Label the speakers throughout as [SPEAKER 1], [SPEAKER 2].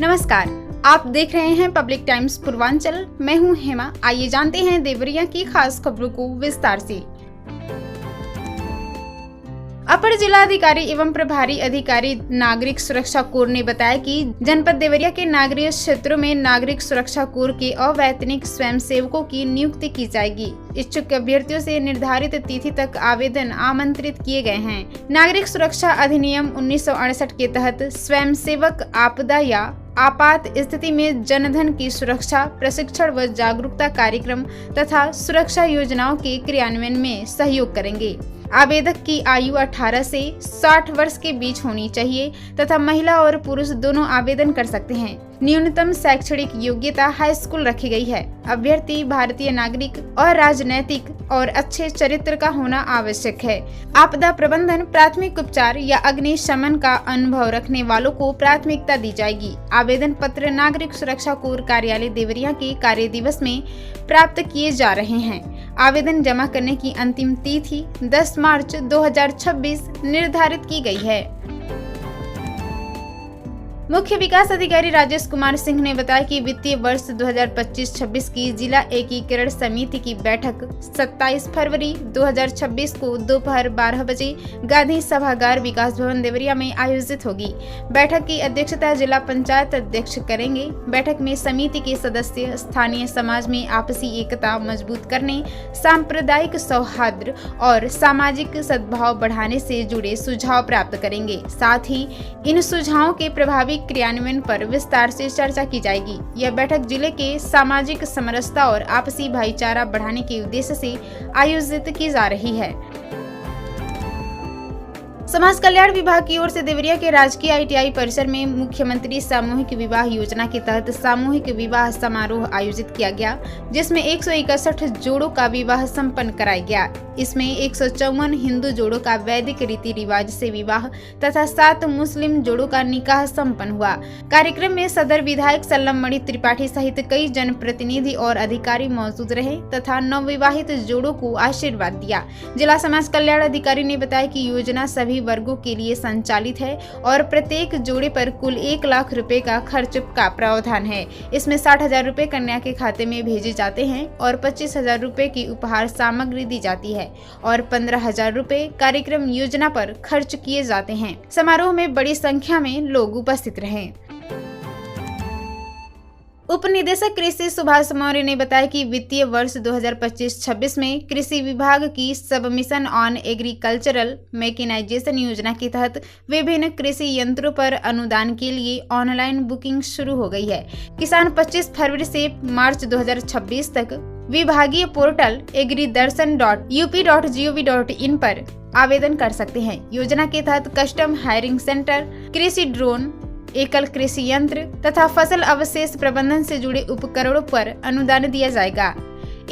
[SPEAKER 1] नमस्कार, आप देख रहे हैं पब्लिक टाइम्स पूर्वांचल। मैं हूं हेमा। आइए जानते हैं देवरिया की खास खबरों को विस्तार से। अपर जिलाधिकारी एवं प्रभारी अधिकारी नागरिक सुरक्षा कोर ने बताया कि जनपद देवरिया के नागरिक क्षेत्रों में नागरिक सुरक्षा कोर के अवैतनिक स्वयंसेवकों की नियुक्ति की जाएगी। इच्छुक अभ्यर्थियों से निर्धारित तिथि तक आवेदन आमंत्रित किए गए हैं। नागरिक सुरक्षा अधिनियम 1968 के तहत स्वयंसेवक आपदा या आपात स्थिति में जनधन की सुरक्षा, प्रशिक्षण व जागरूकता कार्यक्रम तथा सुरक्षा योजनाओं के क्रियान्वयन में सहयोग करेंगे। आवेदक की आयु 18 से 60 वर्ष के बीच होनी चाहिए तथा महिला और पुरुष दोनों आवेदन कर सकते हैं। न्यूनतम शैक्षणिक योग्यता हाई स्कूल रखी गई है। अभ्यर्थी भारतीय नागरिक और राजनैतिक और अच्छे चरित्र का होना आवश्यक है। आपदा प्रबंधन, प्राथमिक उपचार या अग्निशमन का अनुभव रखने वालों को प्राथमिकता दी जाएगी। आवेदन पत्र नागरिक सुरक्षा कोर कार्यालय देवरिया के कार्य दिवस में प्राप्त किए जा रहे हैं। आवेदन जमा करने की अंतिम तिथि 10 मार्च 2026 निर्धारित की गई है। मुख्य विकास अधिकारी राजेश कुमार सिंह ने बताया कि वित्तीय वर्ष 2025-26 की जिला एकीकरण समिति की बैठक 27 फरवरी 2026 को दोपहर 12 बजे गांधी सभागार विकास भवन देवरिया में आयोजित होगी। बैठक की अध्यक्षता जिला पंचायत अध्यक्ष करेंगे। बैठक में समिति के सदस्य स्थानीय समाज में आपसी एकता मजबूत करने, सांप्रदायिक सौहार्द और सामाजिक सद्भाव बढ़ाने से जुड़े सुझाव प्राप्त करेंगे। साथ ही इन सुझावों के प्रभावी क्रियान्वयन पर विस्तार से चर्चा की जाएगी। यह बैठक जिले के सामाजिक समरसता और आपसी भाईचारा बढ़ाने के उद्देश्य से आयोजित की जा रही है। समाज कल्याण विभाग की ओर से देवरिया के राजकीय ITI परिसर में मुख्यमंत्री सामूहिक विवाह योजना के तहत सामूहिक विवाह समारोह आयोजित किया गया, जिसमें 161 जोड़ों का विवाह संपन्न कराया गया। इसमें 154 हिंदू जोड़ों का वैदिक रीति रिवाज से विवाह तथा 7 मुस्लिम जोड़ों का निकाह संपन्न हुआ। कार्यक्रम में सदर विधायक सल्लममणि त्रिपाठी सहित कई जनप्रतिनिधि और अधिकारी मौजूद रहे तथा नवविवाहित जोड़ों को आशीर्वाद दिया। जिला समाज कल्याण अधिकारी ने बताया कि योजना सभी वर्गों के लिए संचालित है और प्रत्येक जोड़े पर कुल 1 लाख रुपए का खर्च का प्रावधान है। इसमें 60,000 रुपए कन्या के खाते में भेजे जाते हैं और 25,000 रुपए की उपहार सामग्री दी जाती है और 15,000 रुपए कार्यक्रम योजना पर खर्च किए जाते हैं। समारोह में बड़ी संख्या में लोग उपस्थित रहे। उप निदेशक कृषि सुभाष मौर्य ने बताया कि वित्तीय वर्ष 2025-26 में कृषि विभाग की सबमिशन ऑन एग्रीकल्चरल मैकेनाइजेशन योजना के तहत विभिन्न कृषि यंत्रों पर अनुदान के लिए ऑनलाइन बुकिंग शुरू हो गई है। किसान 25 फरवरी से मार्च 2026 तक विभागीय पोर्टल agridarshan.up.gov.in पर आवेदन कर सकते हैं। योजना के तहत कस्टम हायरिंग सेंटर, कृषि ड्रोन, एकल कृषि यंत्र तथा फसल अवशेष प्रबंधन से जुड़े उपकरणों पर अनुदान दिया जाएगा।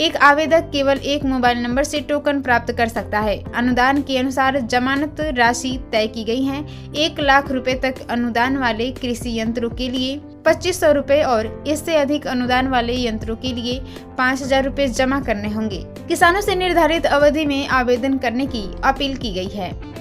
[SPEAKER 1] एक आवेदक केवल एक मोबाइल नंबर से टोकन प्राप्त कर सकता है। अनुदान के अनुसार जमानत राशि तय की गई है। 1 लाख रुपए तक अनुदान वाले कृषि यंत्रों के लिए 2500 रुपए और इससे अधिक अनुदान वाले यंत्रों के लिए 5,000 रुपए जमा करने होंगे। किसानों से निर्धारित अवधि में आवेदन करने की अपील की गई है।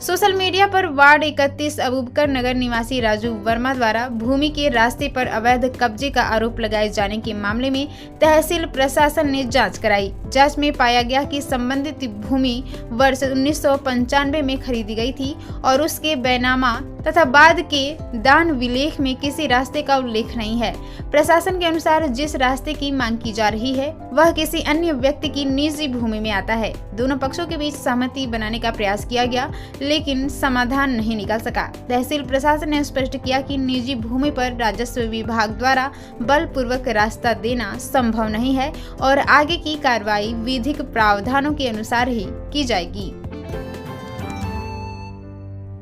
[SPEAKER 1] सोशल मीडिया पर वार्ड 31 अबूबकर नगर निवासी राजू वर्मा द्वारा भूमि के रास्ते पर अवैध कब्जे का आरोप लगाए जाने के मामले में तहसील प्रशासन ने जांच कराई। जांच में पाया गया कि संबंधित भूमि वर्ष 1995 में खरीदी गई थी और उसके बैनामा तथा बाद के दान विलेख में किसी रास्ते का उल्लेख नहीं है। प्रशासन के अनुसार जिस रास्ते की मांग की जा रही है वह किसी अन्य व्यक्ति की निजी भूमि में आता है। दोनों पक्षों के बीच सहमति बनाने का प्रयास किया गया, लेकिन समाधान नहीं निकल सका। तहसील प्रशासन ने स्पष्ट किया कि निजी भूमि पर राजस्व विभाग द्वारा बलपूर्वक रास्ता देना संभव नहीं है और आगे की कार्रवाई विधिक प्रावधानों के अनुसार ही की जाएगी।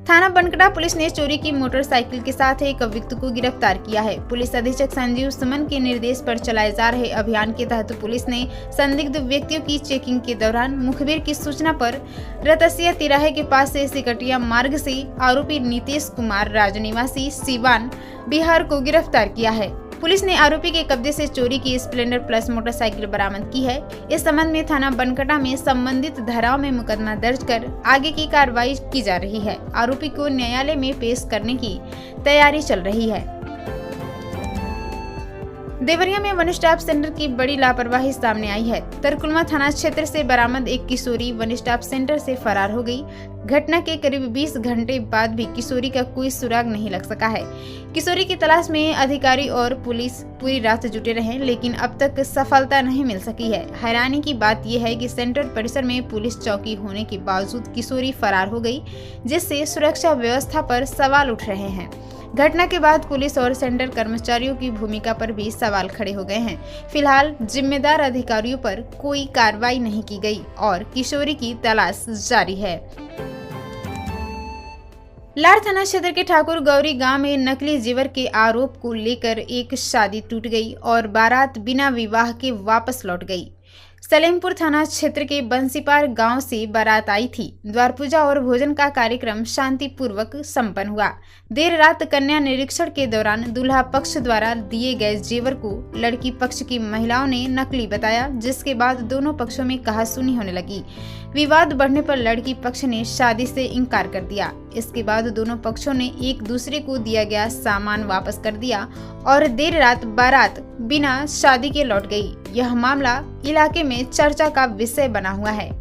[SPEAKER 1] थाना बनकड़ा पुलिस ने चोरी की मोटरसाइकिल के साथ एक अभियुक्त को गिरफ्तार किया है। पुलिस अधीक्षक संजीव सुमन के निर्देश पर चलाए जा रहे अभियान के तहत पुलिस ने संदिग्ध व्यक्तियों की चेकिंग के दौरान मुखबिर की सूचना पर रतसिया तिराहे के पास से सिकटिया मार्ग से आरोपी नीतीश कुमार राज निवासी सिवान बिहार को गिरफ्तार किया है। पुलिस ने आरोपी के कब्जे से चोरी की स्प्लेंडर प्लस मोटरसाइकिल बरामद की है। इस संबंध में थाना बनकटा में संबंधित धाराओं में मुकदमा दर्ज कर आगे की कार्रवाई की जा रही है। आरोपी को न्यायालय में पेश करने की तैयारी चल रही है। देवरिया में वन स्टॉप सेंटर की बड़ी लापरवाही सामने आई है। तरकुलमा थाना क्षेत्र से बरामद एक किशोरी वन स्टॉप सेंटर से फरार हो गई। घटना के करीब 20 घंटे बाद भी किशोरी का कोई सुराग नहीं लग सका है। किशोरी की तलाश में अधिकारी और पुलिस पूरी रात जुटे रहे, लेकिन अब तक सफलता नहीं मिल सकी है। हैरानी की बात यह है कि सेंटर परिसर में पुलिस चौकी होने के बावजूद किशोरी फरार हो गई, जिससे सुरक्षा व्यवस्था पर सवाल उठ रहे हैं। घटना के बाद पुलिस और सेंटर कर्मचारियों की भूमिका पर भी सवाल खड़े हो गए हैं। फिलहाल जिम्मेदार अधिकारियों पर कोई कार्रवाई नहीं की गई और किशोरी की तलाश जारी है। लार थाना क्षेत्र के ठाकुर गौरी गांव में नकली जेवर के आरोप को लेकर एक शादी टूट गई और बारात बिना विवाह के वापस लौट गई। सलेमपुर थाना क्षेत्र के बंसीपार गांव से बारात आई थी। द्वार पूजा और भोजन का कार्यक्रम शांतिपूर्वक संपन्न हुआ। देर रात कन्या निरीक्षण के दौरान दूल्हा पक्ष द्वारा दिए गए जेवर को लड़की पक्ष की महिलाओं ने नकली बताया, जिसके बाद दोनों पक्षों में कहासुनी होने लगी। विवाद बढ़ने पर लड़की पक्ष ने शादी से इनकार कर दिया। इसके बाद दोनों पक्षों ने एक दूसरे को दिया गया सामान वापस कर दिया और देर रात बारात बिना शादी के लौट गई। यह मामला इलाके में चर्चा का विषय बना हुआ है।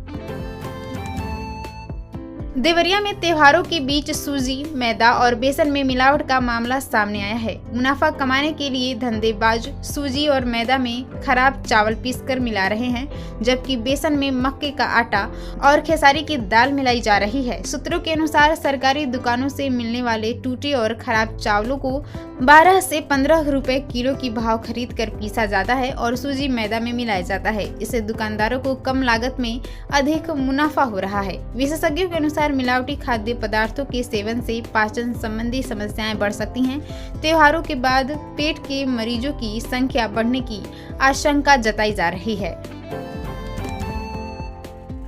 [SPEAKER 1] देवरिया में त्योहारों के बीच सूजी, मैदा और बेसन में मिलावट का मामला सामने आया है। मुनाफा कमाने के लिए धंधेबाज सूजी और मैदा में खराब चावल पीसकर मिला रहे हैं, जबकि बेसन में मक्के का आटा और खेसारी की दाल मिलाई जा रही है। सूत्रों के अनुसार सरकारी दुकानों से मिलने वाले टूटे और खराब चावलों को 12 से 15 रुपए किलो की भाव खरीद कर पीसा जाता है और सूजी मैदा में मिलाया जाता है। इससे दुकानदारों को कम लागत में अधिक मुनाफा हो रहा है। विशेषज्ञों के अनुसार मिलावटी खाद्य पदार्थों के सेवन से पाचन संबंधी समस्याएं बढ़ सकती हैं। त्योहारों के बाद पेट के मरीजों की संख्या बढ़ने की आशंका जताई जा रही है।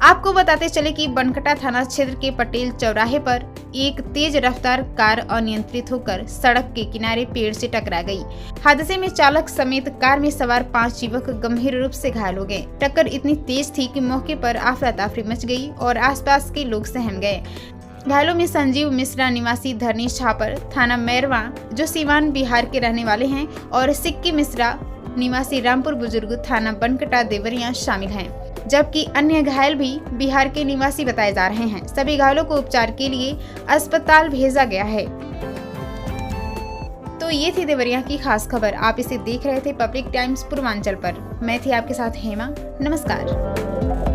[SPEAKER 1] आपको बताते चले कि बनकटा थाना क्षेत्र के पटेल चौराहे पर एक तेज रफ्तार कार अनियंत्रित होकर सड़क के किनारे पेड़ से टकरा गई। हादसे में चालक समेत कार में सवार 5 युवक गंभीर रूप से घायल हो गए। टक्कर इतनी तेज थी कि मौके पर अफरा तफरी मच गई और आसपास के लोग सहम गए। घायलों में संजीव मिश्रा निवासी धरनी छापर थाना मैरवा जो सीवान बिहार के रहने वाले हैं और सिक्की मिश्रा निवासी रामपुर बुजुर्ग थाना बनकटा देवरिया शामिल हैं, जबकि अन्य घायल भी बिहार के निवासी बताए जा रहे हैं। सभी घायलों को उपचार के लिए अस्पताल भेजा गया है। तो ये थी देवरिया की खास खबर। आप इसे देख रहे थे पब्लिक टाइम्स पूर्वांचल पर। मैं थी आपके साथ हेमा। नमस्कार।